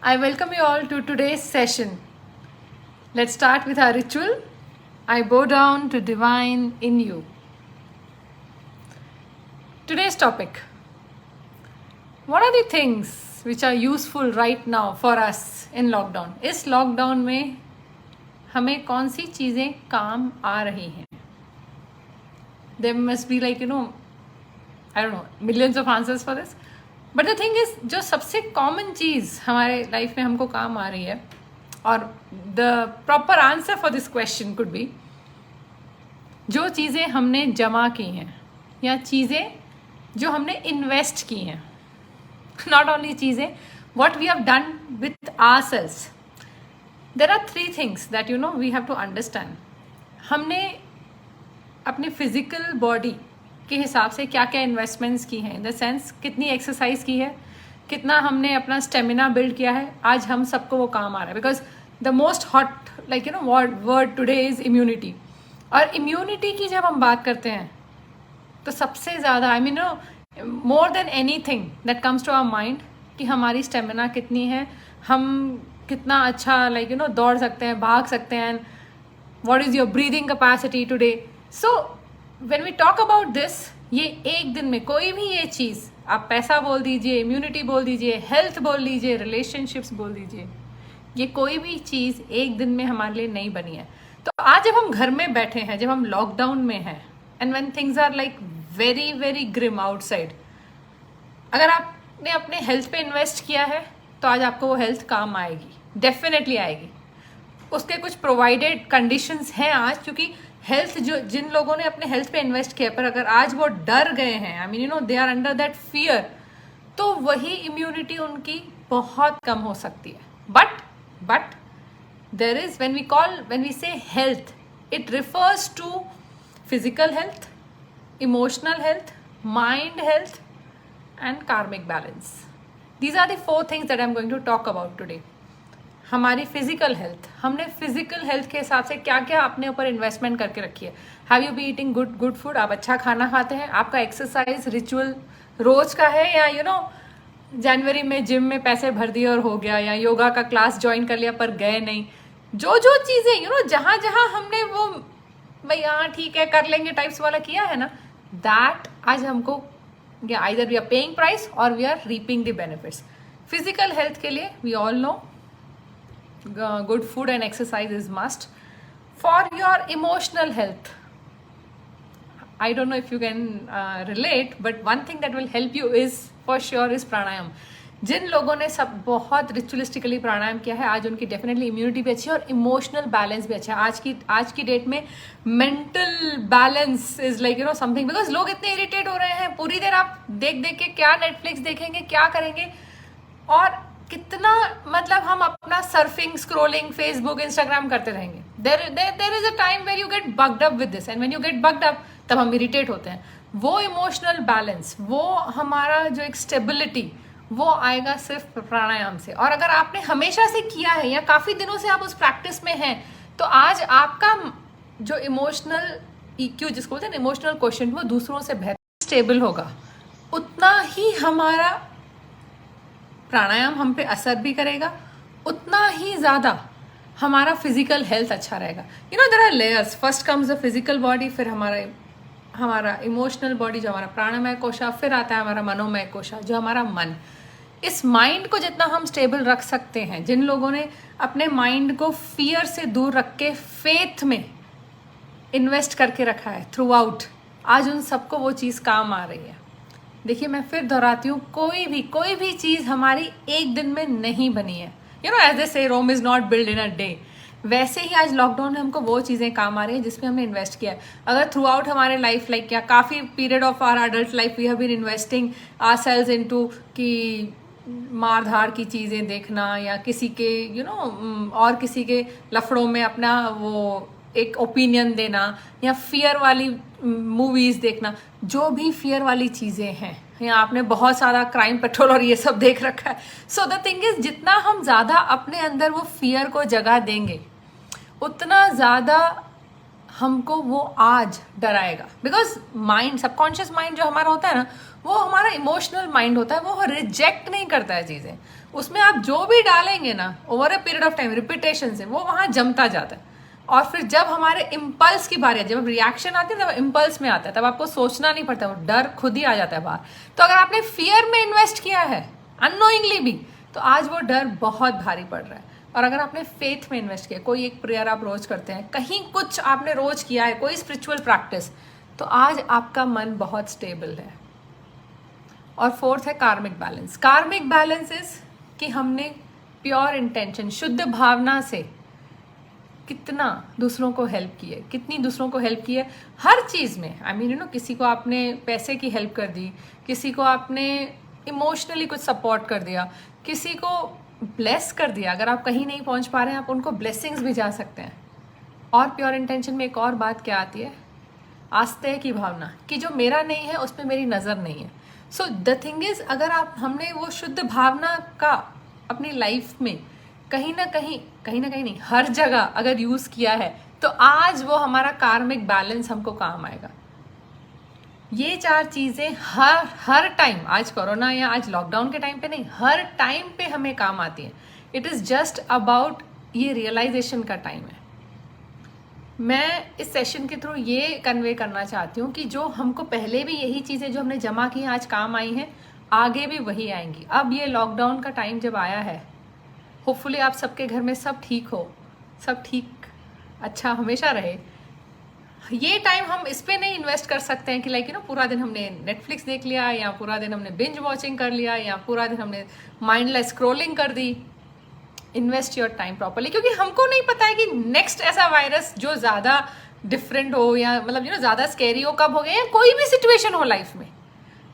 I welcome you all to today's session. Let's start with our ritual. I bow down to divine in you. Today's topic. What are the things which are useful right now for us in lockdown? इस lockdown में हमें कौन सी चीज़ें काम आ रही हैं? There must be I don't know, millions of answers for this. But the thing is जो सबसे कॉमन चीज़ हमारे लाइफ में हमको काम आ रही है और the proper answer for this question could be जो चीज़ें हमने जमा की हैं या चीज़ें जो हमने इन्वेस्ट की हैं. नॉट ओनली चीज़ें, what we have done with ourselves. There are three things that we have to understand. हमने अपने फिजिकल बॉडी के हिसाब से क्या क्या इन्वेस्टमेंट्स की हैं, इन द सेंस कितनी एक्सरसाइज की है, कितना हमने अपना स्टेमिना बिल्ड किया है. आज हम सबको वो काम आ रहा है because the most hot word today is immunity. और इम्यूनिटी की जब हम बात करते हैं तो सबसे ज़्यादा more than anything that comes to our mind कि हमारी स्टेमिना कितनी है, हम कितना अच्छा दौड़ सकते हैं, भाग सकते हैं, what is your breathing capacity today. So When we talk about this, ये एक दिन में कोई भी ये चीज़, आप पैसा बोल दीजिए, इम्यूनिटी बोल दीजिए, हेल्थ बोल दीजिए, रिलेशनशिप्स बोल दीजिए, ये कोई भी चीज़ एक दिन में हमारे लिए नहीं बनी है. तो आज जब हम घर में बैठे हैं, जब हम लॉकडाउन में हैं, and when things are very very grim outside, अगर आपने अपने हेल्थ पे इन्वेस्ट किया है तो आज आपको वो हेल्थ काम आएगी, डेफिनेटली आएगी. उसके कुछ प्रोवाइडेड कंडीशंस हैं आज, क्योंकि हेल्थ जो जिन लोगों ने अपने हेल्थ पे इन्वेस्ट किया पर अगर आज वो डर गए हैं, they are under that fear, तो वही इम्यूनिटी उनकी बहुत कम हो सकती है. But there is when we say health, it refers to physical health, emotional health, mind health and karmic balance. These are the four things that I am going to talk about today. हमारी physical health, हमने physical health के हिसाब से क्या क्या अपने ऊपर investment करके रखी है. Have you be eating good food? आप अच्छा खाना खाते हैं? आपका एक्सरसाइज रिचुअल रोज का है, या जनवरी में जिम में पैसे भर दिए और हो गया, या योगा का क्लास ज्वाइन कर लिया पर गए नहीं. जो चीज़ें जहाँ जहाँ हमने वो भाई हाँ ठीक है कर लेंगे टाइप्स वाला किया है ना, दैट आज हमको either we are paying price और we are reaping the benefits. Physical health के लिए we all know good food and exercise is must. For your emotional health, I don't know if you can relate, but one thing that will help you is for sure is pranayam. जिन लोगों ने सब बहुत ritualistically प्राणायाम किया है, आज उनकी definitely immunity भी अच्छी है और इमोशनल बैलेंस भी अच्छा है. आज की डेट में mental balance is something, because लोग इतने इरिटेट हो रहे हैं, पूरी देर आप देख के क्या नेटफ्लिक्स देखेंगे, क्या करेंगे, और कितना हम अपना सर्फिंग, स्क्रोलिंग, फेसबुक, इंस्टाग्राम करते रहेंगे. There is a time where you get bugged up with this, and when you get bugged up तब हम इरिटेट होते हैं. वो इमोशनल बैलेंस, वो हमारा जो एक स्टेबिलिटी, वो आएगा सिर्फ प्राणायाम से. और अगर आपने हमेशा से किया है या काफ़ी दिनों से आप उस प्रैक्टिस में हैं, तो आज आपका जो इमोशनल EQ जिसको बोलते हैं इमोशनल क्वेश्चन, वो दूसरों से बेहतर स्टेबल होगा. उतना ही हमारा प्राणायाम हम पे असर भी करेगा, उतना ही ज़्यादा हमारा फिजिकल हेल्थ अच्छा रहेगा. There are layers. First comes the physical body, फिर हमारा इमोशनल बॉडी जो हमारा प्राणमय कोशा, फिर आता है हमारा मनोमय कोशा जो हमारा मन. इस माइंड को जितना हम स्टेबल रख सकते हैं, जिन लोगों ने अपने माइंड को फियर से दूर रख के फेथ में इन्वेस्ट करके रखा है थ्रू आउट, आज उन सबको वो चीज़ काम आ रही है. देखिए, मैं फिर दोहराती हूँ, कोई भी चीज़ हमारी एक दिन में नहीं बनी है. As they say Rome is not build in a day. वैसे ही आज लॉकडाउन में हमको वो चीज़ें काम आ रही हैं जिसमें हमने इन्वेस्ट किया है. अगर थ्रू आउट हमारे लाइफ क्या काफ़ी period of our adult life we have been investing ourselves into कि मार धाड़ की चीज़ें देखना, या किसी के और किसी के लफड़ों में अपना वो एक ओपिनियन देना, या फियर वाली मूवीज़ देखना, जो भी फियर वाली चीज़ें हैं, या आपने बहुत सारा क्राइम पेट्रोल और ये सब देख रखा है. सो द थिंग इज, जितना हम ज़्यादा अपने अंदर वो फियर को जगह देंगे, उतना ज़्यादा हमको वो आज डराएगा. बिकॉज माइंड, सबकॉन्शियस माइंड जो हमारा होता है ना, वो हमारा इमोशनल माइंड होता है, वो रिजेक्ट नहीं करता है चीज़ें, उसमें आप जो भी डालेंगे ना over a period of time repetition से वो वहाँ जमता जाता है। और फिर जब हमारे इम्पल्स की बारी है, जब रिएक्शन आती है, तब इम्पल्स में आता है, तब आपको सोचना नहीं पड़ता, वो डर खुद ही आ जाता है बाहर। तो अगर आपने फियर में इन्वेस्ट किया है अननोइंगली भी, तो आज वो डर बहुत भारी पड़ रहा है। और अगर आपने फेथ में इन्वेस्ट किया, कोई एक प्रेयर आप रोज करते हैं, कहीं कुछ आपने रोज किया है, कोई स्पिरिचुअल प्रैक्टिस, तो आज आपका मन बहुत स्टेबल है। और फोर्थ है कार्मिक बैलेंस। कार्मिक बैलेंस इज कि हमने प्योर इंटेंशन, शुद्ध भावना से कितना दूसरों को हेल्प की है, कितनी दूसरों को हेल्प की है हर चीज़ में। आई मीन किसी को आपने पैसे की हेल्प कर दी, किसी को आपने इमोशनली कुछ सपोर्ट कर दिया, किसी को ब्लेस कर दिया। अगर आप कहीं नहीं पहुंच पा रहे हैं, आप उनको ब्लेसिंग्स भी जा सकते हैं। और प्योर इंटेंशन में एक और बात क्या आती है, आस्थे की भावना, कि जो मेरा नहीं है उस पर मेरी नज़र नहीं है। सो द थिंग इज, अगर हमने वो शुद्ध भावना का अपनी लाइफ में कहीं ना कहीं नहीं, हर जगह अगर यूज़ किया है, तो आज वो हमारा कार्मिक बैलेंस हमको काम आएगा। ये 4 चीज़ें हर टाइम, आज कोरोना या आज लॉकडाउन के टाइम पे नहीं, हर टाइम पे हमें काम आती हैं। इट इज़ जस्ट अबाउट ये रियलाइजेशन का टाइम है। मैं इस सेशन के थ्रू ये कन्वे करना चाहती हूँ कि जो हमको पहले भी यही चीज़ें जो हमने जमा की हैं आज काम आई हैं, आगे भी वही आएंगी। अब ये लॉकडाउन का टाइम जब आया है, होपफुली आप सबके घर में सब ठीक हो, सब ठीक अच्छा हमेशा रहे। ये टाइम हम इस पे नहीं इन्वेस्ट कर सकते हैं कि पूरा दिन हमने नेटफ्लिक्स देख लिया, या पूरा दिन हमने बिंज वॉचिंग कर लिया, या पूरा दिन हमने माइंडलेस स्क्रोलिंग कर दी। इन्वेस्ट योर टाइम प्रॉपरली, क्योंकि हमको नहीं पता है कि नेक्स्ट ऐसा वायरस जो ज़्यादा डिफरेंट हो, या ज़्यादा स्कैरी हो, कब हो गया, या कोई भी सिचुएशन हो लाइफ में।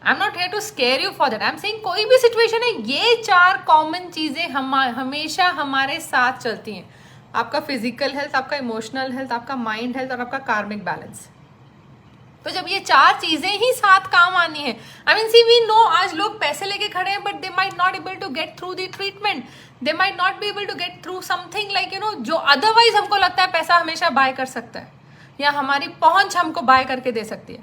I am not here to scare you for that, I am saying कोई भी सिचुएशन है, ये 4 कॉमन चीज़ें हमेशा हमारे साथ चलती हैं। आपका फिजिकल हेल्थ, आपका इमोशनल हेल्थ, आपका माइंड हेल्थ और आपका कार्मिक बैलेंस। तो जब ये 4 चीज़ें ही साथ काम आनी है, I mean see we know आज लोग पैसे लेके खड़े हैं, but they might not able to get through the treatment, they might not be able to get through something जो अदरवाइज हमको लगता है पैसा हमेशा बाय कर सकता है, या हमारी पहुंच हमको बाय करके दे सकती है।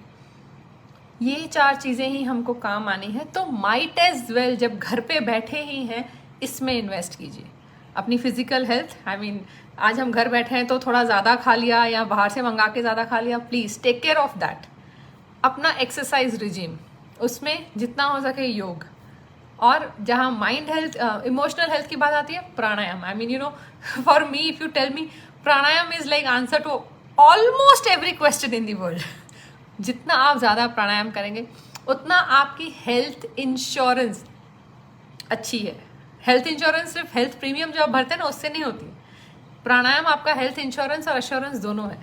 ये 4 चीज़ें ही हमको काम आनी है। तो माइट एज वेल, जब घर पे बैठे ही हैं, इसमें इन्वेस्ट कीजिए। अपनी फिजिकल हेल्थ, आई मीन आज हम घर बैठे हैं तो थोड़ा ज़्यादा खा लिया या बाहर से मंगा के ज़्यादा खा लिया, please take care of that. अपना एक्सरसाइज रिजीम, उसमें जितना हो सके योग, और जहाँ माइंड हेल्थ, इमोशनल हेल्थ की बात आती है, pranayama. I mean for me, if you tell me, pranayama is like answer to almost every question in the world. जितना आप ज़्यादा प्राणायाम करेंगे, उतना आपकी हेल्थ इंश्योरेंस अच्छी है। हेल्थ इंश्योरेंस सिर्फ हेल्थ प्रीमियम जो आप भरते हैं ना, उससे नहीं होती। प्राणायाम आपका हेल्थ इंश्योरेंस और एश्योरेंस दोनों है।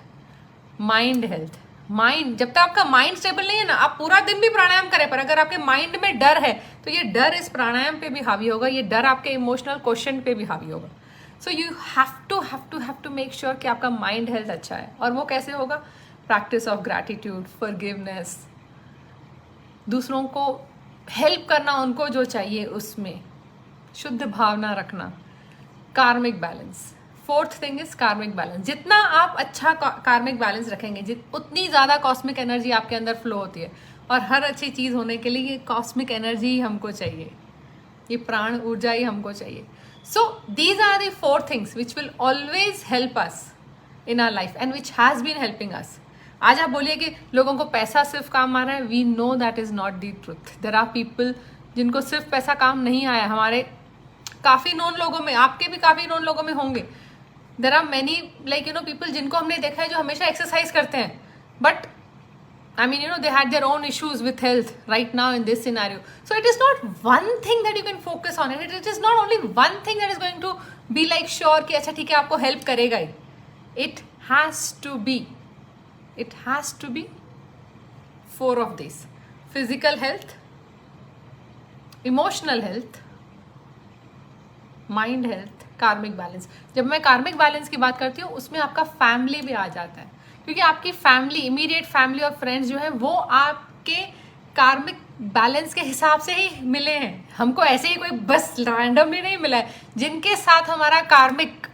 माइंड हेल्थ, माइंड, जब तक आपका माइंड स्टेबल नहीं है ना, आप पूरा दिन भी प्राणायाम करें, पर अगर आपके माइंड में डर है, तो ये डर इस प्राणायाम पे भी हावी होगा, ये डर आपके इमोशनल क्वेश्चन पे भी हावी होगा। So you have to make sure कि आपका माइंड हेल्थ अच्छा है। और वो कैसे होगा? प्रैक्टिस ऑफ ग्रैटिट्यूड, फॉरगिवनेस, दूसरों को हेल्प करना, उनको जो चाहिए उसमें शुद्ध भावना रखना, कार्मिक बैलेंस। फोर्थ थिंग इज कार्मिक बैलेंस। जितना आप अच्छा कार्मिक बैलेंस रखेंगे, उतनी ज़्यादा कॉस्मिक एनर्जी आपके अंदर फ्लो होती है। और हर अच्छी चीज़ होने के लिए ये कॉस्मिक एनर्जी ही हमको चाहिए, ये प्राण ऊर्जा ही हमको चाहिए। So these are the 4 things which will always help us in our life and which has been helping us. आज आप बोलिए कि लोगों को पैसा सिर्फ काम आ रहा है, we know that is not the truth. There are people जिनको सिर्फ पैसा काम नहीं आया। हमारे काफ़ी नोन लोगों में, आपके भी काफ़ी नोन लोगों में होंगे, देर आर मैनी पीपल जिनको हमने देखा है जो हमेशा एक्सरसाइज करते हैं, but I mean, they had their own issues with health right now in this scenario. So it is not one thing that you can focus on. It is not only one thing that is going to be like sure कि अच्छा ठीक है आपको help करेगा ही. It has to be 4 of these: physical health, emotional health, mind health, karmic balance. जब मैं कार्मिक balance की बात करती हूँ, उसमें आपका फैमिली भी आ जाता है, क्योंकि आपकी फैमिली, इमीडिएट फैमिली और फ्रेंड्स जो है वो आपके कार्मिक बैलेंस के हिसाब से ही मिले हैं। हमको ऐसे ही कोई बस रैंडमली नहीं मिला है। जिनके साथ हमारा कार्मिक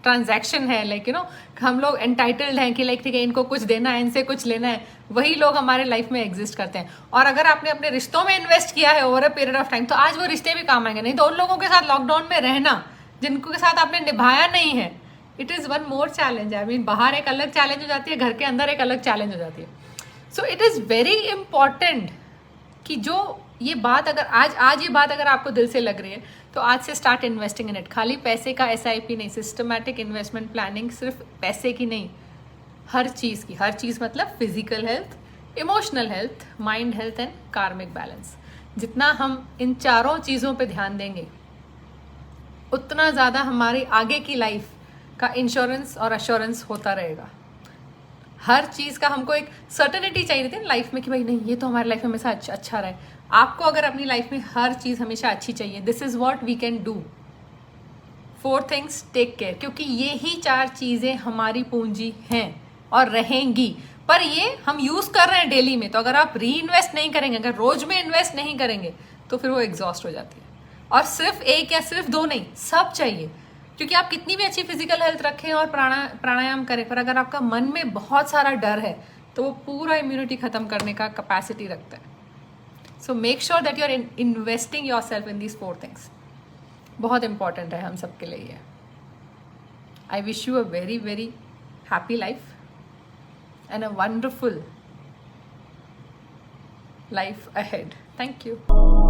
ट्रांजैक्शन है, लाइक यू नो हम लोग एंटाइटल्ड हैं कि लाइक ठीक है इनको कुछ देना है, इनसे कुछ लेना है, वही लोग हमारे लाइफ में एग्जिस्ट करते हैं। और अगर आपने अपने रिश्तों में इन्वेस्ट किया है over a period of time, तो आज वो रिश्ते भी काम आएंगे। नहीं तो उन लोगों के साथ लॉकडाउन में रहना जिनको के साथ आपने निभाया नहीं है, it is one more challenge. I mean बाहर एक अलग चैलेंज हो जाती है, घर के अंदर एक अलग चैलेंज हो जाती है। So it is very important कि जो ये बात अगर आज ये बात अगर आपको दिल से लग रही है, तो आज से स्टार्ट इन्वेस्टिंग इन इट। खाली पैसे का SIP नहीं, सिस्टमैटिक इन्वेस्टमेंट प्लानिंग, सिर्फ पैसे की नहीं, हर चीज़ की। हर चीज़ मतलब physical health, emotional health, mind health and karmic balance. जितना हम इन चारों चीज़ों पे ध्यान देंगे, उतना ज़्यादा हमारी आगे की लाइफ का इंश्योरेंस और अश्योरेंस होता रहेगा। हर चीज़ का हमको एक सर्टेनिटी चाहिए रहती है लाइफ में कि भाई नहीं ये तो हमारी लाइफ में हमेशा अच्छा रहे। आपको अगर अपनी लाइफ में हर चीज़ हमेशा अच्छी चाहिए, this is what we can do. 4 things, take care, क्योंकि ये ही 4 चीज़ें हमारी पूंजी हैं और रहेंगी। पर ये हम यूज़ कर रहे हैं डेली में, तो अगर आप री इन्वेस्ट नहीं करेंगे, अगर रोज में इन्वेस्ट नहीं करेंगे, तो फिर वो एग्जॉस्ट हो जाती है। और सिर्फ एक या सिर्फ 2 नहीं, सब चाहिए। क्योंकि आप कितनी भी अच्छी फिजिकल हेल्थ रखें और प्राणायाम करें, पर अगर आपका मन में बहुत सारा डर है, तो वो पूरा इम्यूनिटी खत्म करने का कैपेसिटी रखता है। So make sure that you are investing yourself in these 4 things. बहुत इंपॉर्टेंट है हम सबके लिए ये। I wish you a very very happy life and a wonderful life ahead. Thank you.